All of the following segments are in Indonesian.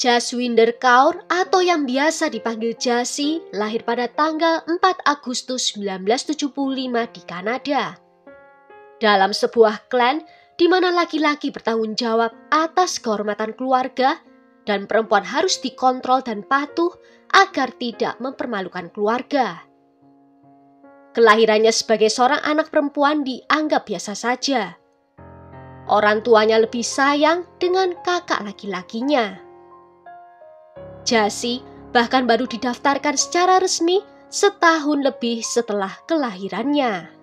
Jaswinder Kaur atau yang biasa dipanggil Jasi lahir pada tanggal 4 Agustus 1975 di Kanada. Dalam sebuah klan di mana laki-laki bertanggung jawab atas kehormatan keluarga dan perempuan harus dikontrol dan patuh agar tidak mempermalukan keluarga. Kelahirannya sebagai seorang anak perempuan dianggap biasa saja. Orang tuanya lebih sayang dengan kakak laki-lakinya. Jasi bahkan baru didaftarkan secara resmi setahun lebih setelah kelahirannya.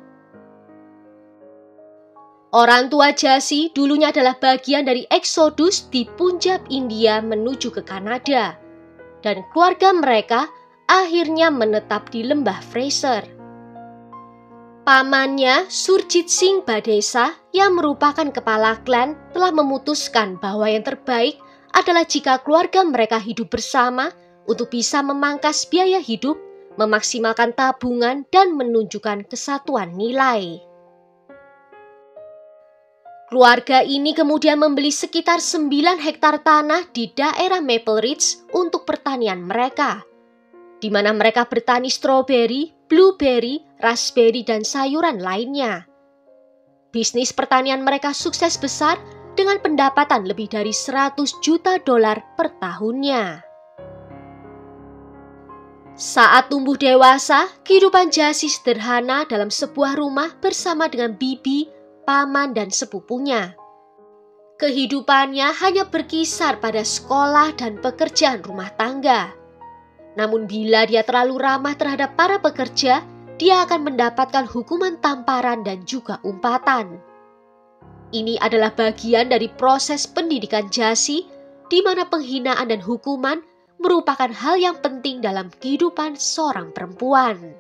Orang tua Jasi dulunya adalah bagian dari eksodus di Punjab, India menuju ke Kanada. Dan keluarga mereka akhirnya menetap di lembah Fraser. Pamannya, Surjit Singh Badesa, yang merupakan kepala klan, telah memutuskan bahwa yang terbaik adalah jika keluarga mereka hidup bersama untuk bisa memangkas biaya hidup, memaksimalkan tabungan, dan menunjukkan kesatuan nilai. Keluarga ini kemudian membeli sekitar 9 hektar tanah di daerah Maple Ridge untuk pertanian mereka, di mana mereka bertani stroberi, blueberry, raspberry, dan sayuran lainnya. Bisnis pertanian mereka sukses besar dengan pendapatan lebih dari $100 juta per tahunnya. Saat tumbuh dewasa, kehidupan Jasi sederhana dalam sebuah rumah bersama dengan bibi, paman, dan sepupunya. Kehidupannya hanya berkisar pada sekolah dan pekerjaan rumah tangga. Namun bila dia terlalu ramah terhadap para pekerja, dia akan mendapatkan hukuman tamparan dan juga umpatan. Ini adalah bagian dari proses pendidikan Jasi, di mana penghinaan dan hukuman merupakan hal yang penting dalam kehidupan seorang perempuan.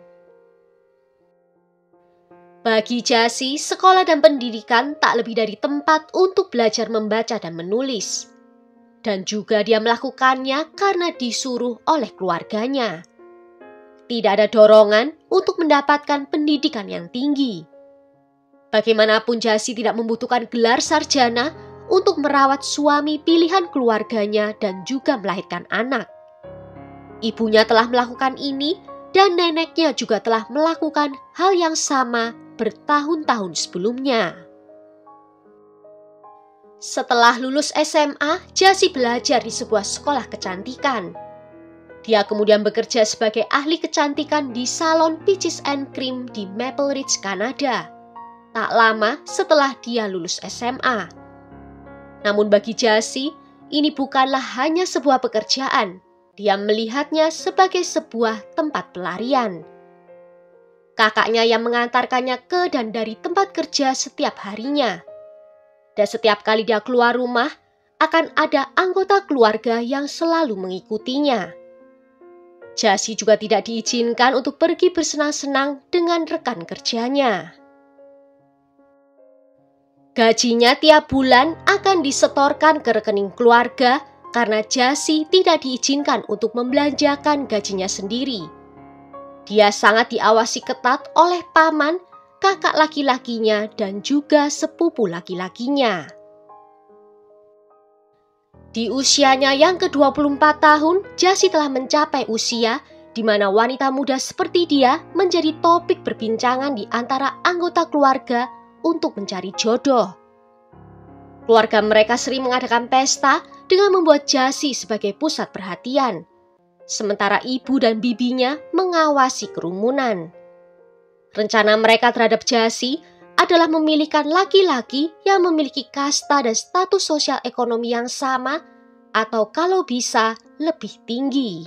Bagi Jasi, sekolah dan pendidikan tak lebih dari tempat untuk belajar membaca dan menulis. Dan juga dia melakukannya karena disuruh oleh keluarganya. Tidak ada dorongan untuk mendapatkan pendidikan yang tinggi. Bagaimanapun Jasi tidak membutuhkan gelar sarjana untuk merawat suami pilihan keluarganya dan juga melahirkan anak. Ibunya telah melakukan ini dan neneknya juga telah melakukan hal yang sama bertahun-tahun sebelumnya. Setelah lulus SMA, Jasi belajar di sebuah sekolah kecantikan. Dia kemudian bekerja sebagai ahli kecantikan di salon Peaches and Cream di Maple Ridge, Kanada. Tak lama setelah dia lulus SMA. Namun bagi Jasi, ini bukanlah hanya sebuah pekerjaan. Dia melihatnya sebagai sebuah tempat pelarian. Kakaknya yang mengantarkannya ke dan dari tempat kerja setiap harinya. Dan setiap kali dia keluar rumah, akan ada anggota keluarga yang selalu mengikutinya. Jasi juga tidak diizinkan untuk pergi bersenang-senang dengan rekan kerjanya. Gajinya tiap bulan akan disetorkan ke rekening keluarga karena Jasi tidak diizinkan untuk membelanjakan gajinya sendiri. Dia sangat diawasi ketat oleh paman, kakak laki-lakinya, dan juga sepupu laki-lakinya. Di usianya yang ke-24 tahun, Jasi telah mencapai usia di mana wanita muda seperti dia menjadi topik perbincangan di antara anggota keluarga untuk mencari jodoh. Keluarga mereka sering mengadakan pesta dengan membuat Jasi sebagai pusat perhatian, sementara ibu dan bibinya mengawasi kerumunan. Rencana mereka terhadap Jasi adalah memilihkan laki-laki yang memiliki kasta dan status sosial ekonomi yang sama atau kalau bisa lebih tinggi.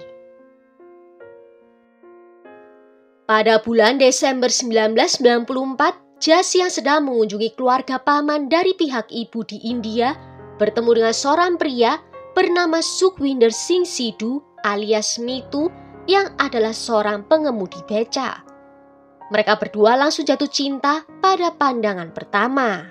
Pada bulan Desember 1994, Jasi yang sedang mengunjungi keluarga paman dari pihak ibu di India bertemu dengan seorang pria bernama Sukhwinder Singh Sidhu alias Mitu yang adalah seorang pengemudi beca. Mereka berdua langsung jatuh cinta pada pandangan pertama.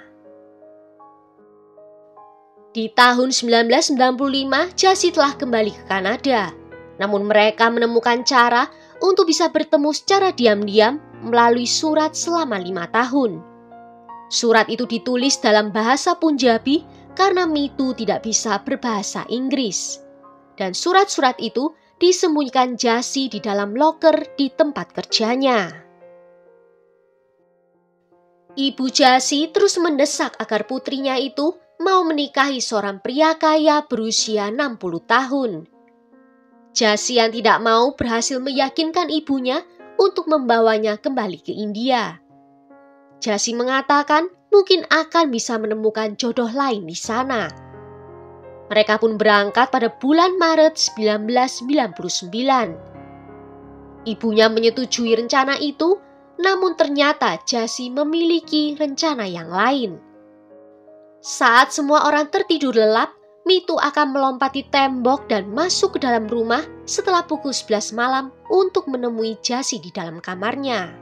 Di tahun 1995, Jasi telah kembali ke Kanada. Namun mereka menemukan cara untuk bisa bertemu secara diam-diam melalui surat selama 5 tahun. Surat itu ditulis dalam bahasa Punjabi karena Mitu tidak bisa berbahasa Inggris. dan surat-surat itu disembunyikan Jassy di dalam loker di tempat kerjanya. Ibu Jassy terus mendesak agar putrinya itu mau menikahi seorang pria kaya berusia 60 tahun. Jassy yang tidak mau berhasil meyakinkan ibunya untuk membawanya kembali ke India. Jassy mengatakan mungkin akan bisa menemukan jodoh lain di sana. Mereka pun berangkat pada bulan Maret 1999. Ibunya menyetujui rencana itu, namun ternyata Jassy memiliki rencana yang lain. Saat semua orang tertidur lelap, Mitu akan melompati tembok dan masuk ke dalam rumah setelah pukul 11 malam untuk menemui Jassy di dalam kamarnya.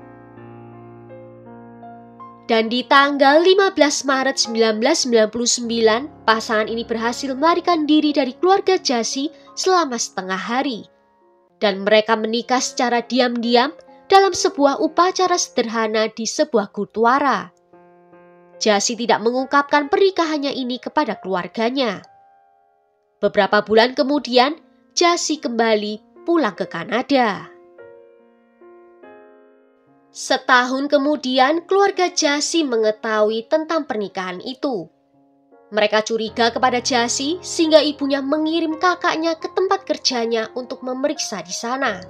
Dan di tanggal 15 Maret 1999, pasangan ini berhasil melarikan diri dari keluarga Jassy selama setengah hari. Dan mereka menikah secara diam-diam dalam sebuah upacara sederhana di sebuah gurdwara. Jassy tidak mengungkapkan pernikahannya ini kepada keluarganya. Beberapa bulan kemudian, Jassy kembali pulang ke Kanada. Setahun kemudian, keluarga Jassy mengetahui tentang pernikahan itu. Mereka curiga kepada Jassy sehingga ibunya mengirim kakaknya ke tempat kerjanya untuk memeriksa di sana.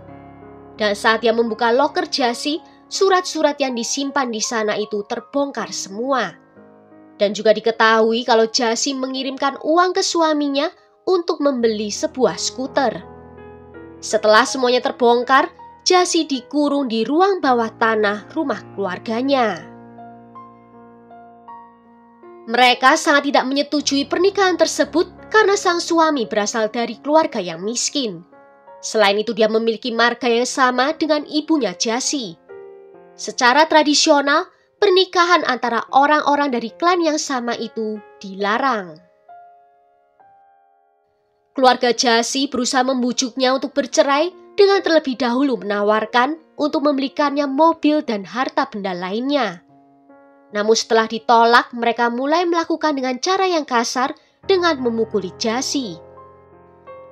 Dan saat dia membuka loker Jassy, surat-surat yang disimpan di sana itu terbongkar semua. Dan juga diketahui kalau Jassy mengirimkan uang ke suaminya untuk membeli sebuah skuter. Setelah semuanya terbongkar, Jassy dikurung di ruang bawah tanah rumah keluarganya. Mereka sangat tidak menyetujui pernikahan tersebut karena sang suami berasal dari keluarga yang miskin. Selain itu dia memiliki marga yang sama dengan ibunya Jassy. Secara tradisional, pernikahan antara orang-orang dari klan yang sama itu dilarang. Keluarga Jassy berusaha membujuknya untuk bercerai dengan terlebih dahulu menawarkan untuk membelikannya mobil dan harta benda lainnya. Namun setelah ditolak, mereka mulai melakukan dengan cara yang kasar dengan memukuli Jassy.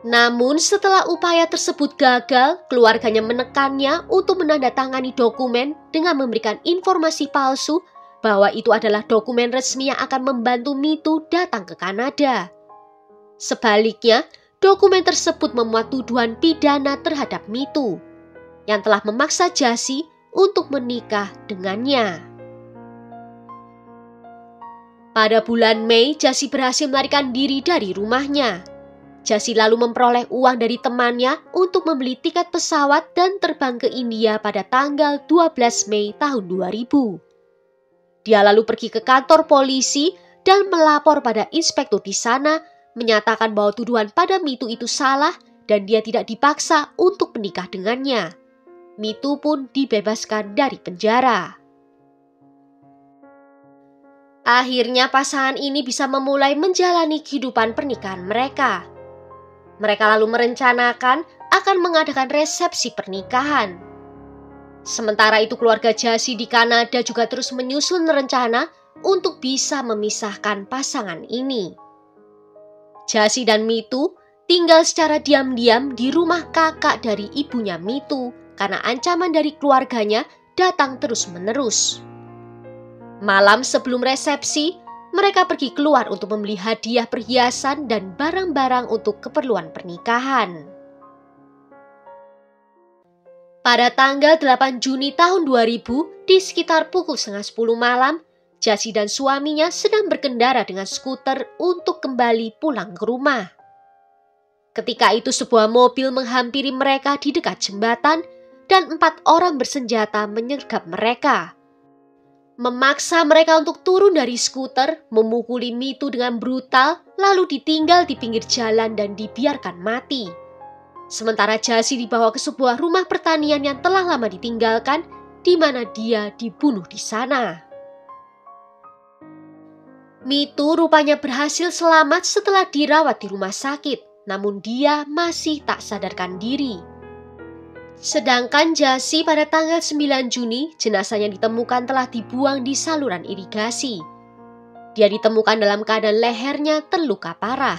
Namun setelah upaya tersebut gagal, keluarganya menekannya untuk menandatangani dokumen dengan memberikan informasi palsu bahwa itu adalah dokumen resmi yang akan membantu Mitu datang ke Kanada. Sebaliknya, dokumen tersebut memuat tuduhan pidana terhadap Mitu yang telah memaksa Jassy untuk menikah dengannya. Pada bulan Mei, Jassy berhasil melarikan diri dari rumahnya. Jassy lalu memperoleh uang dari temannya untuk membeli tiket pesawat dan terbang ke India pada tanggal 12 Mei tahun 2000. Dia lalu pergi ke kantor polisi dan melapor pada inspektur di sana, menyatakan bahwa tuduhan pada Mitu itu salah dan dia tidak dipaksa untuk menikah dengannya. Mitu pun dibebaskan dari penjara. Akhirnya pasangan ini bisa memulai menjalani kehidupan pernikahan mereka. Mereka lalu merencanakan akan mengadakan resepsi pernikahan. Sementara itu keluarga Jassy di Kanada juga terus menyusun rencana untuk bisa memisahkan pasangan ini. Jassy dan Mitu tinggal secara diam-diam di rumah kakak dari ibunya Mitu karena ancaman dari keluarganya datang terus-menerus. Malam sebelum resepsi, mereka pergi keluar untuk membeli hadiah perhiasan dan barang-barang untuk keperluan pernikahan. Pada tanggal 8 Juni tahun 2000, di sekitar pukul 9:30 malam, Jassy dan suaminya sedang berkendara dengan skuter untuk kembali pulang ke rumah. Ketika itu sebuah mobil menghampiri mereka di dekat jembatan dan 4 orang bersenjata menyergap mereka. Memaksa mereka untuk turun dari skuter, memukuli Mitu dengan brutal, lalu ditinggal di pinggir jalan dan dibiarkan mati. Sementara Jassy dibawa ke sebuah rumah pertanian yang telah lama ditinggalkan, di mana dia dibunuh di sana. Mitu rupanya berhasil selamat setelah dirawat di rumah sakit, namun dia masih tak sadarkan diri. Sedangkan Jassy pada tanggal 9 Juni, jenazahnya ditemukan telah dibuang di saluran irigasi. Dia ditemukan dalam keadaan lehernya terluka parah.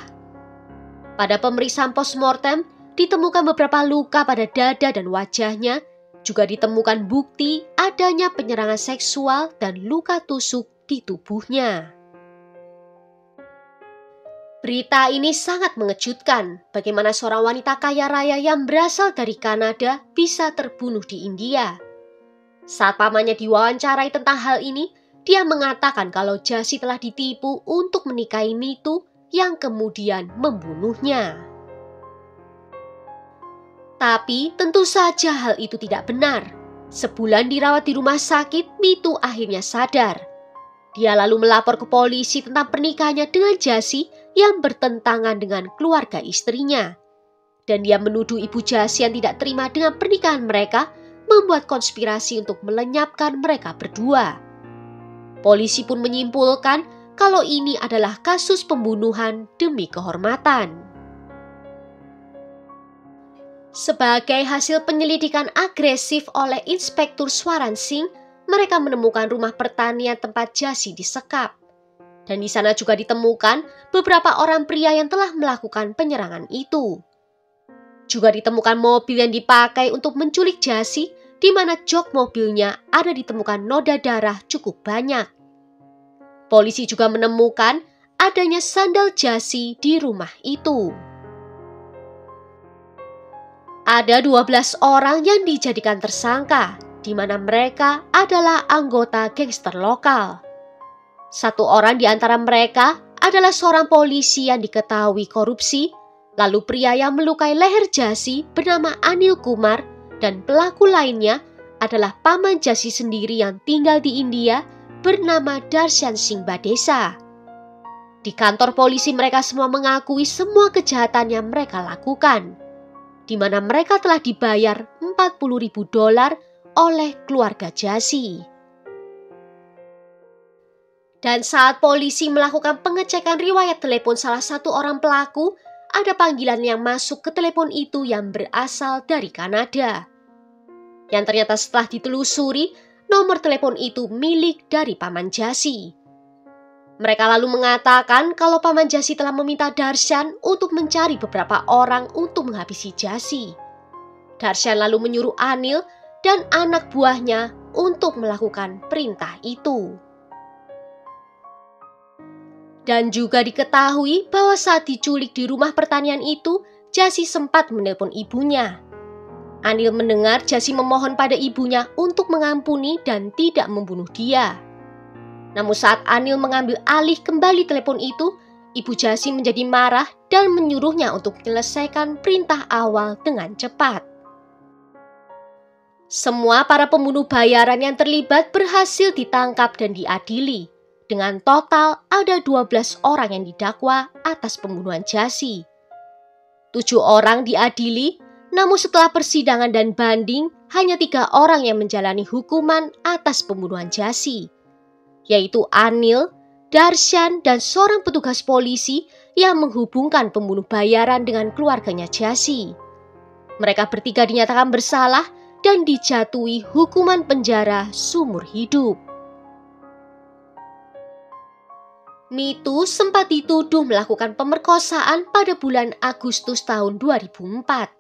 Pada pemeriksaan postmortem, ditemukan beberapa luka pada dada dan wajahnya, juga ditemukan bukti adanya penyerangan seksual dan luka tusuk di tubuhnya. Berita ini sangat mengejutkan, bagaimana seorang wanita kaya raya yang berasal dari Kanada bisa terbunuh di India. Saat pamannya diwawancarai tentang hal ini, dia mengatakan kalau Jassy telah ditipu untuk menikahi Mitu yang kemudian membunuhnya. Tapi tentu saja hal itu tidak benar. Sebulan dirawat di rumah sakit, Mitu akhirnya sadar. Dia lalu melapor ke polisi tentang pernikahannya dengan Jassy yang bertentangan dengan keluarga istrinya. Dan dia menuduh ibu Jassy yang tidak terima dengan pernikahan mereka membuat konspirasi untuk melenyapkan mereka berdua. Polisi pun menyimpulkan kalau ini adalah kasus pembunuhan demi kehormatan. Sebagai hasil penyelidikan agresif oleh Inspektur Swaran Singh, mereka menemukan rumah pertanian tempat Jassy disekap. Dan di sana juga ditemukan beberapa orang pria yang telah melakukan penyerangan itu. Juga ditemukan mobil yang dipakai untuk menculik Jassy, di mana jok mobilnya ada ditemukan noda darah cukup banyak. Polisi juga menemukan adanya sandal Jassy di rumah itu. Ada 12 orang yang dijadikan tersangka, di mana mereka adalah anggota gangster lokal. Satu orang di antara mereka adalah seorang polisi yang diketahui korupsi, lalu pria yang melukai leher Jassy bernama Anil Kumar, dan pelaku lainnya adalah paman Jassy sendiri yang tinggal di India bernama Darshan Singh Badesa. Di kantor polisi mereka semua mengakui semua kejahatan yang mereka lakukan, di mana mereka telah dibayar $40.000 oleh keluarga Jassy. Dan saat polisi melakukan pengecekan riwayat telepon salah satu orang pelaku, ada panggilan yang masuk ke telepon itu yang berasal dari Kanada. Yang ternyata setelah ditelusuri, nomor telepon itu milik dari paman Jassy. Mereka lalu mengatakan kalau paman Jassy telah meminta Darshan untuk mencari beberapa orang untuk menghabisi Jassy. Darshan lalu menyuruh Anil dan anak buahnya untuk melakukan perintah itu. Dan juga diketahui bahwa saat diculik di rumah pertanian itu, Jassy sempat menelpon ibunya. Anil mendengar Jassy memohon pada ibunya untuk mengampuni dan tidak membunuh dia. Namun saat Anil mengambil alih kembali telepon itu, ibu Jassy menjadi marah dan menyuruhnya untuk menyelesaikan perintah awal dengan cepat. Semua para pembunuh bayaran yang terlibat berhasil ditangkap dan diadili. Dengan total ada 12 orang yang didakwa atas pembunuhan Jassy. 7 orang diadili, namun setelah persidangan dan banding, hanya 3 orang yang menjalani hukuman atas pembunuhan Jassy, yaitu Anil, Darshan, dan seorang petugas polisi yang menghubungkan pembunuh bayaran dengan keluarganya Jassy. Mereka bertiga dinyatakan bersalah dan dijatuhi hukuman penjara seumur hidup. Mitu sempat dituduh melakukan pemerkosaan pada bulan Agustus tahun 2004.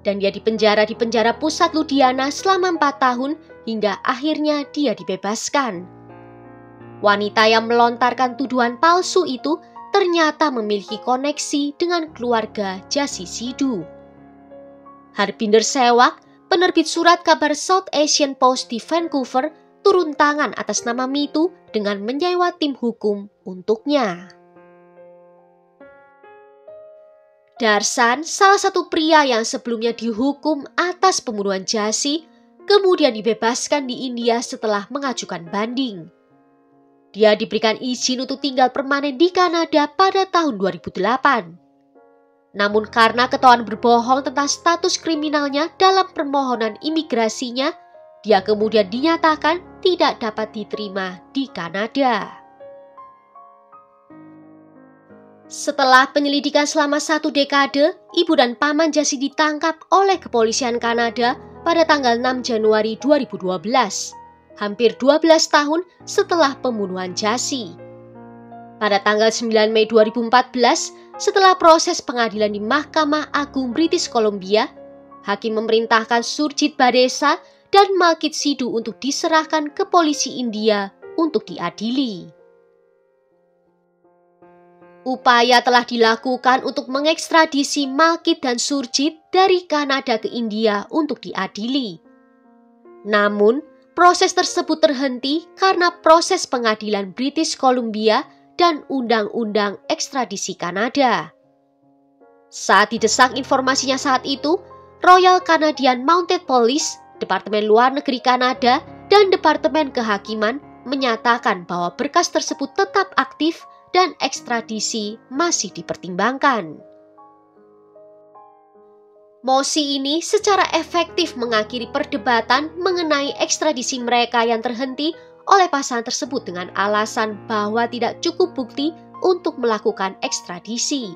Dan dia dipenjara di penjara pusat Ludhiana selama 4 tahun hingga akhirnya dia dibebaskan. Wanita yang melontarkan tuduhan palsu itu ternyata memiliki koneksi dengan keluarga Jassy Sidhu. Harbinder Sehwag, penerbit surat kabar South Asian Post di Vancouver, turun tangan atas nama Mitu dengan menyewa tim hukum untuknya. Darshan, salah satu pria yang sebelumnya dihukum atas pembunuhan Jassy, kemudian dibebaskan di India setelah mengajukan banding. Dia diberikan izin untuk tinggal permanen di Kanada pada tahun 2008. Namun karena ketahuan berbohong tentang status kriminalnya dalam permohonan imigrasinya, dia kemudian dinyatakan tidak dapat diterima di Kanada. Setelah penyelidikan selama 1 dekade, ibu dan paman Jassy ditangkap oleh kepolisian Kanada pada tanggal 6 Januari 2012, hampir 12 tahun setelah pembunuhan Jassy. Pada tanggal 9 Mei 2014, setelah proses pengadilan di Mahkamah Agung British Columbia, hakim memerintahkan Surjit Badesa dan Malkit Sidhu untuk diserahkan ke polisi India untuk diadili. Upaya telah dilakukan untuk mengekstradisi Malkit dan Surjit dari Kanada ke India untuk diadili. Namun, proses tersebut terhenti karena proses pengadilan British Columbia dan Undang-Undang Ekstradisi Kanada. Saat didesak informasinya saat itu, Royal Canadian Mounted Police, Departemen Luar Negeri Kanada, dan Departemen Kehakiman menyatakan bahwa berkas tersebut tetap aktif dan ekstradisi masih dipertimbangkan. Mosi ini secara efektif mengakhiri perdebatan mengenai ekstradisi mereka yang terhenti oleh pasangan tersebut dengan alasan bahwa tidak cukup bukti untuk melakukan ekstradisi.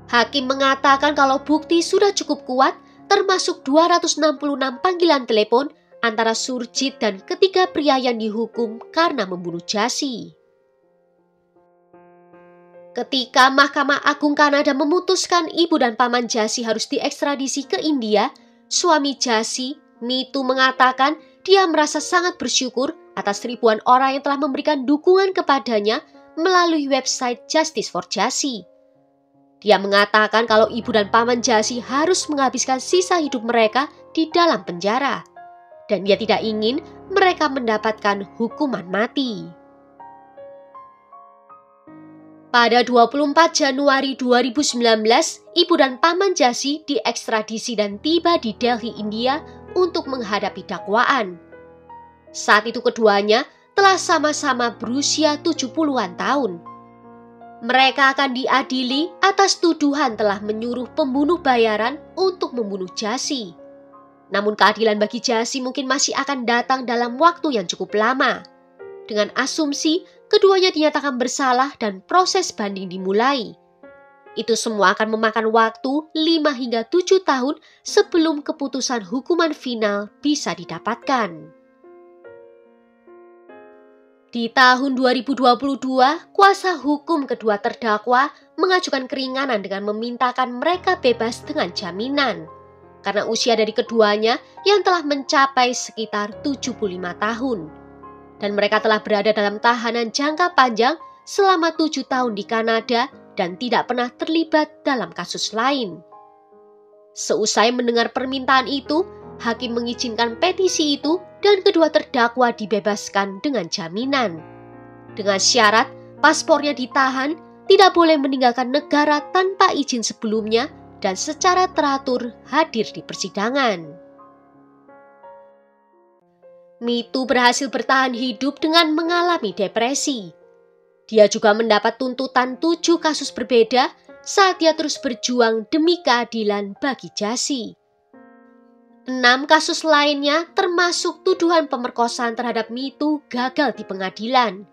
Hakim mengatakan kalau bukti sudah cukup kuat, termasuk 266 panggilan telepon antara Surjit dan ketiga pria yang dihukum karena membunuh Jasi. Ketika Mahkamah Agung Kanada memutuskan ibu dan paman Jasi harus diekstradisi ke India, suami Jasi, Mitu, mengatakan dia merasa sangat bersyukur atas ribuan orang yang telah memberikan dukungan kepadanya melalui website Justice for Jasi. Dia mengatakan kalau ibu dan paman Jasi harus menghabiskan sisa hidup mereka di dalam penjara, dan dia tidak ingin mereka mendapatkan hukuman mati. Pada 24 Januari 2019, ibu dan paman Jasi diekstradisi dan tiba di Delhi, India untuk menghadapi dakwaan. Saat itu keduanya telah sama-sama berusia 70-an tahun. Mereka akan diadili atas tuduhan telah menyuruh pembunuh bayaran untuk membunuh Jasi. Namun keadilan bagi Jasi mungkin masih akan datang dalam waktu yang cukup lama. Dengan asumsi keduanya dinyatakan bersalah dan proses banding dimulai. Itu semua akan memakan waktu 5 hingga 7 tahun sebelum keputusan hukuman final bisa didapatkan. Di tahun 2022, kuasa hukum kedua terdakwa mengajukan keringanan dengan memintakan mereka bebas dengan jaminan karena usia dari keduanya yang telah mencapai sekitar 75 tahun. Dan mereka telah berada dalam tahanan jangka panjang selama 7 tahun di Kanada dan tidak pernah terlibat dalam kasus lain. Seusai mendengar permintaan itu, hakim mengizinkan petisi itu dan kedua terdakwa dibebaskan dengan jaminan. Dengan syarat paspornya ditahan, tidak boleh meninggalkan negara tanpa izin sebelumnya dan secara teratur hadir di persidangan. Mitu berhasil bertahan hidup dengan mengalami depresi. Dia juga mendapat tuntutan 7 kasus berbeda saat dia terus berjuang demi keadilan bagi Jasi. 6 kasus lainnya termasuk tuduhan pemerkosaan terhadap Mitu gagal di pengadilan.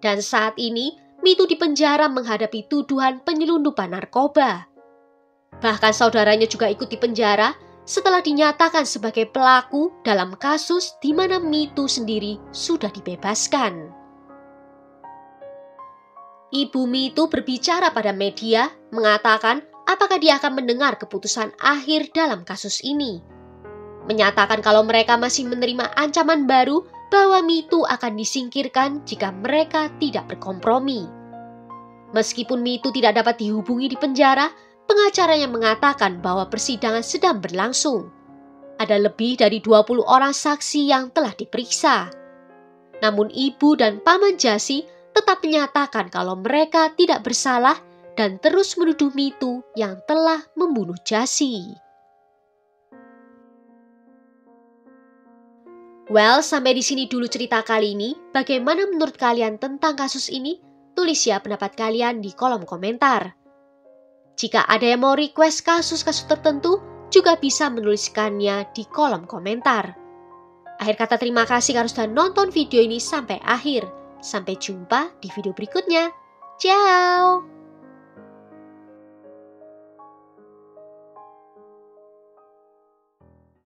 Dan saat ini Mitu dipenjara menghadapi tuduhan penyelundupan narkoba. Bahkan saudaranya juga ikut dipenjara setelah dinyatakan sebagai pelaku dalam kasus di mana Mitu sendiri sudah dibebaskan. Ibu Mitu berbicara pada media, mengatakan apakah dia akan mendengar keputusan akhir dalam kasus ini. Menyatakan kalau mereka masih menerima ancaman baru bahwa Mitu akan disingkirkan jika mereka tidak berkompromi. Meskipun Mitu tidak dapat dihubungi di penjara, pengacaranya mengatakan bahwa persidangan sedang berlangsung. Ada lebih dari 20 orang saksi yang telah diperiksa. Namun ibu dan paman Jasi tetap menyatakan kalau mereka tidak bersalah dan terus menuduh Mitu yang telah membunuh Jasi. Well, sampai di sini dulu cerita kali ini. Bagaimana menurut kalian tentang kasus ini? Tulis ya pendapat kalian di kolom komentar. Jika ada yang mau request kasus-kasus tertentu, juga bisa menuliskannya di kolom komentar. Akhir kata terima kasih karena sudah nonton video ini sampai akhir. Sampai jumpa di video berikutnya. Ciao!